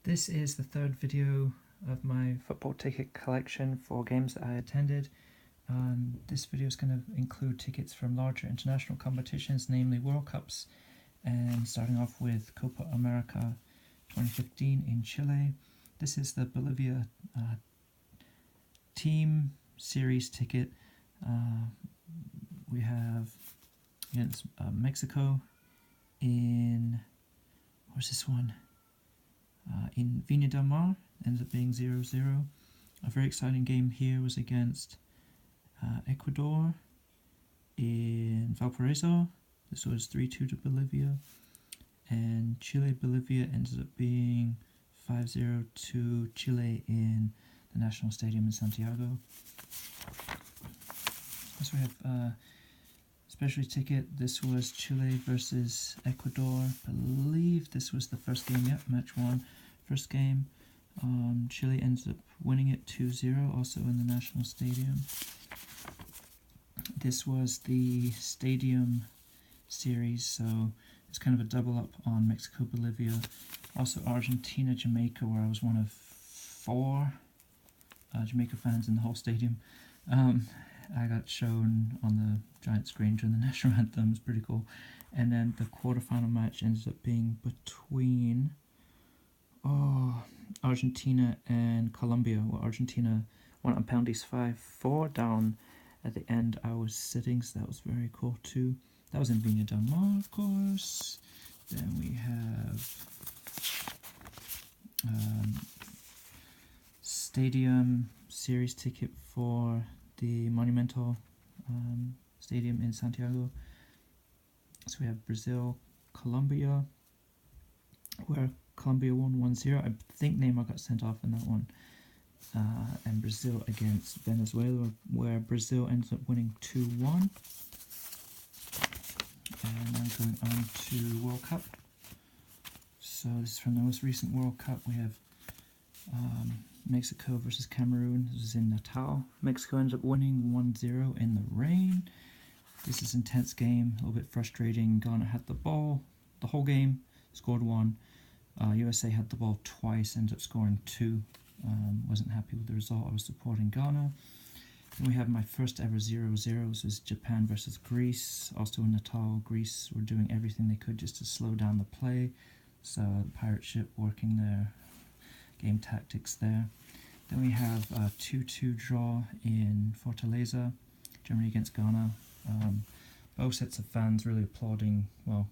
This is the third video of my football ticket collection for games that I attended. This video is going to include tickets from larger international competitions, namely World Cups, and starting off with Copa America 2015 in Chile. This is the Bolivia team series ticket. We have against Mexico in, where's this one? In Viña del Mar, ends up being 0-0. A very exciting game here was against Ecuador in Valparaiso. This was 3-2 to Bolivia. And Chile-Bolivia ended up being 5-0 to Chile in the National Stadium in Santiago. So we have specialty ticket. This was Chile versus Ecuador. I believe this was the first game. Yep, match one, first game. Chile ends up winning it 2-0, also in the National Stadium. This was the Stadium series, so it's kind of a double up on Mexico, Bolivia. Also Argentina, Jamaica, where I was one of 4 Jamaica fans in the whole stadium. I got shown on the giant screen during the national anthem. It's pretty cool. And then the quarterfinal match ends up being between Argentina and Colombia. Well, Argentina won on penalties 5-4 down at the end. I was sitting, so that was very cool too. That was in Viña del Mar, of course. Then we have Stadium series ticket for the Monumental Stadium in Santiago. So we have Brazil, Colombia, where Colombia won 1-0. I think Neymar got sent off in that one. And Brazil against Venezuela, where Brazil ends up winning 2-1. And now going on to World Cup. So this is from the most recent World Cup. We have Mexico versus Cameroon. This is in Natal. Mexico ends up winning 1-0 in the rain. This is an intense game, a little bit frustrating. Ghana had the ball the whole game, scored 1. USA had the ball twice, ended up scoring 2. Wasn't happy with the result. I was supporting Ghana. Then we have my first ever 0-0. This was Japan versus Greece. Also in Natal, Greece were doing everything they could just to slow down the play. So the pirate ship working their game tactics there. Then we have a 2-2 draw in Fortaleza, Germany against Ghana. Both sets of fans really applauding, well,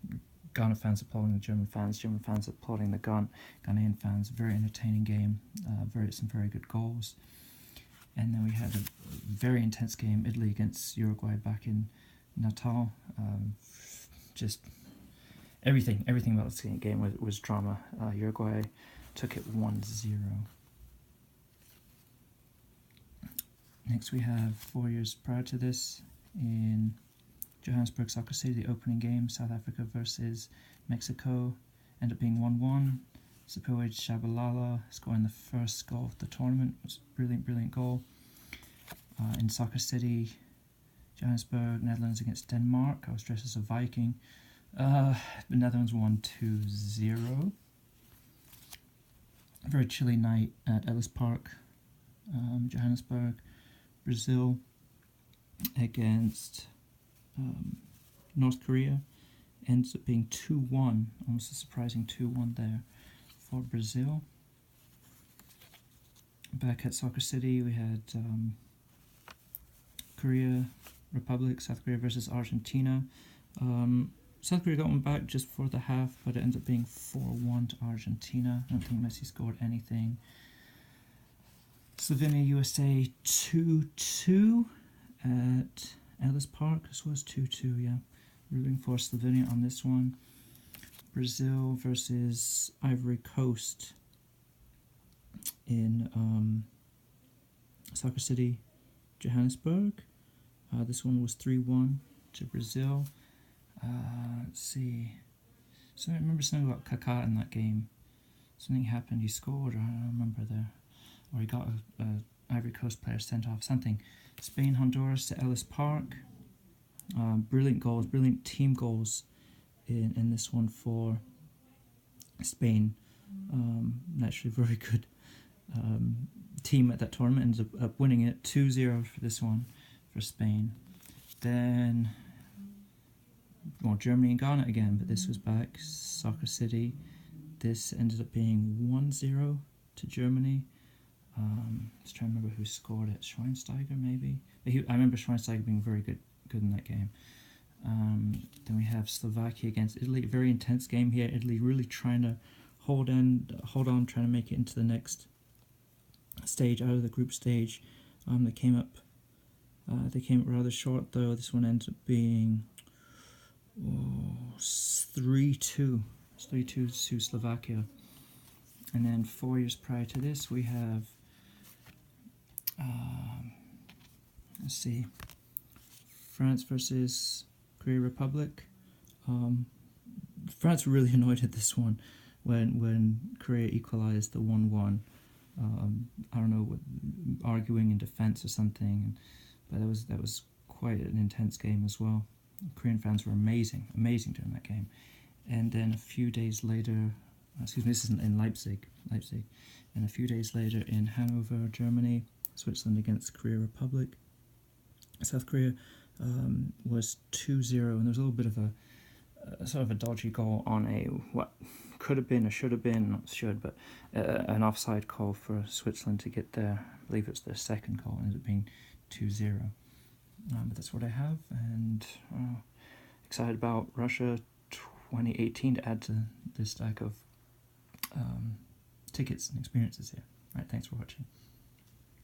Ghana fans applauding the German fans applauding the Ghanaian fans. Very entertaining game, some very good goals. And then we had a very intense game, Italy against Uruguay back in Natal. Just everything about this game was drama. Uruguay took it 1-0. Next we have 4 years prior to this in Johannesburg Soccer City, the opening game, South Africa versus Mexico, ended up being 1-1. Sipho Shabalala scoring the first goal of the tournament. It was a brilliant goal. In Soccer City, Johannesburg, Netherlands against Denmark. I was dressed as a Viking. The Netherlands won 2-0. A very chilly night at Ellis Park, Johannesburg. Brazil against North Korea, ends up being 2-1, almost a surprising 2-1 there for Brazil. Back at Soccer City, we had Korea Republic, South Korea versus Argentina. South Korea got one back just for the half, but it ends up being 4-1 to Argentina. I don't think Messi scored anything. Slovenia USA 2-2 at Ellis Park. This was 2-2, yeah. Rooting for Slovenia on this one. Brazil versus Ivory Coast in Soccer City, Johannesburg. This one was 3-1 to Brazil. Let's see. So I remember something about Kaká in that game. Something happened. He scored, or I don't remember there. Or he got a Ivory Coast player sent off. Something. Spain, Honduras to Ellis Park. Brilliant goals, brilliant team goals in this one for Spain. Naturally, very good team at that tournament, ends up winning it 2-0 for this one for Spain. Then, well, Germany and Ghana again, but this was back Soccer City. This ended up being 1-0 to Germany. Just trying to remember who scored it. Schweinsteiger, maybe. I remember Schweinsteiger being very good in that game. Then we have Slovakia against Italy. Very intense game here. Italy really trying to hold on, trying to make it into the next stage, out of the group stage. They came up rather short though. This one ends up being 3-2. It's 3-2 to Slovakia. And then 4 years prior to this, we have let's see, France versus Korea Republic. France were really annoyed at this one when Korea equalized the 1-1. I don't know, arguing in defense or something, but that was quite an intense game as well. Korean fans were amazing during that game. And then a few days later, this is in Leipzig, and a few days later in Hanover, Germany, Switzerland against Korea Republic. South Korea was 2-0, and there was a little bit of a sort of a dodgy goal on a what could have been or should have been, not should, but an offside call for Switzerland to get their, I believe it's their second goal, ended up being 2-0. But that's what I have, and excited about Russia 2018 to add to this stack of tickets and experiences here. All right, thanks for watching.